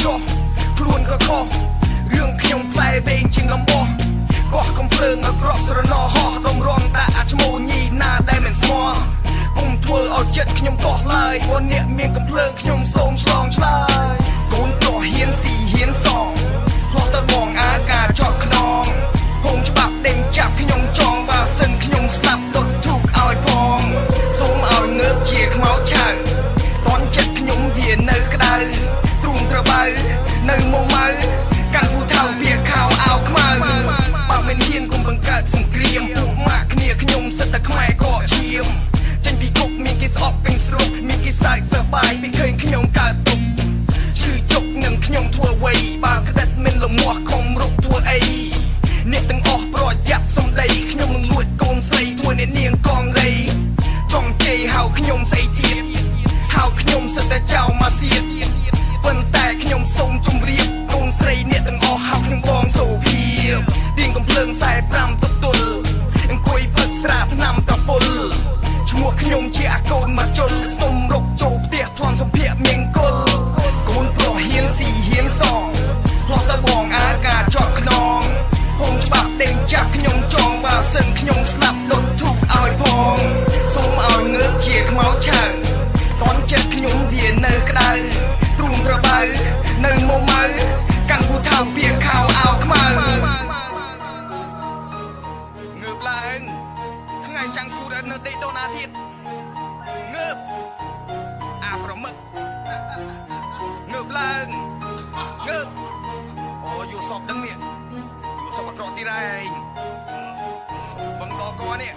ចុះខ្លួនក៏ខុសរឿងខ្ញុំផ្លែវែងជាងលំបោះកោះកំភ្លើងឲ្យក្របស្រណោហោះដុំរងដាក់អាឈ្មោះញីណាដែលមិនស្មោះគុំធ្វើឲ្យចិត្តខ្ញុំកោះឡើយបើអ្នកមានកំភ្លើងខ្ញុំសូមឆ្លងឆ្លើយកូនប្រុសហ៊ានស៊ីហ៊ានសងផ្លោះទៅបងអាការចោតខ្នងហងច្បាប់ដេញចាប់ខ្ញុំចងបើសិនខ្ញុំស្លាប់ដុតធូបឲ្យផងសូមឲ្យងើបជាខ្មោចឆៅតន់ចិត្តខ្ញុំវានៅក្តៅទ្រូងត្របៅនៅមកម៉ៅកាន់ពូថៅវាខោអាវខ្មៅបើមិនហ៊ានគុំបង្កើតសង្គ្រាមពួកម៉ាក់គ្នាខ្ញុំសិតតែខ្មែរកកឈាមចេញពីគុកមានគេស្អប់ពេញស្រុកមានគេសើចសប្បាយពីឃើញខ្ញុំកើតទុកឈឺជុកនឹងខ្ញុំធ្វើអ្វីបើក្តិតមិនលមាស់ខំរុកធ្វើអីអ្នកទាំងអស់ប្រយ័ត្នសំដីខ្ញុំនឹងលួចកូនស្រីធ្វើអ្នកនាងកងរៃចង់ជេរហៅខ្ញុំស្អីទៀតហៅខ្ញុំសិតតែចៅមកសៀតប៉ុន្តែខ្ញុំសូមជម្រាបកូនស្រីអ្នកទាំងអស់ហៅខ្ញុំបងសូភាទៀងកំភ្លើង45ទទុលអង្គុយផឹកស្រាឆ្នាំតពុលឈ្មោះខ្ញុំជាអាកូនមកជុលសុំរកចូលផ្ទះប្លន់សម្ភារមៀងគុលកូនប្រុសហ៊ានស៊ីហ៊ានសងផ្លោះទៅបងអាការចោតខ្នងហងច្បាប់ដេញចាប់ខ្ញុំចងបើសិនខ្ញុំស្លាប់ដុតធូបឲ្យផងសូមឲ្យងើបជាខ្មោចឆៅតន់ចិត្តខ្ញុំវានៅក្តៅទ្រូងត្របៅនៅមកម៉ៅកាន់ពូថៅវាខោអាវខ្មៅងើបឡើងថ្ងៃចាំងគូរនៅដេកដូនអាទិត្យងើបអាប្រមឹកងើបឡើងងើបអូយូសពដឹងនេះយូសពអក្រក់ទីរ៉ែងសុំវឹងកកនេះ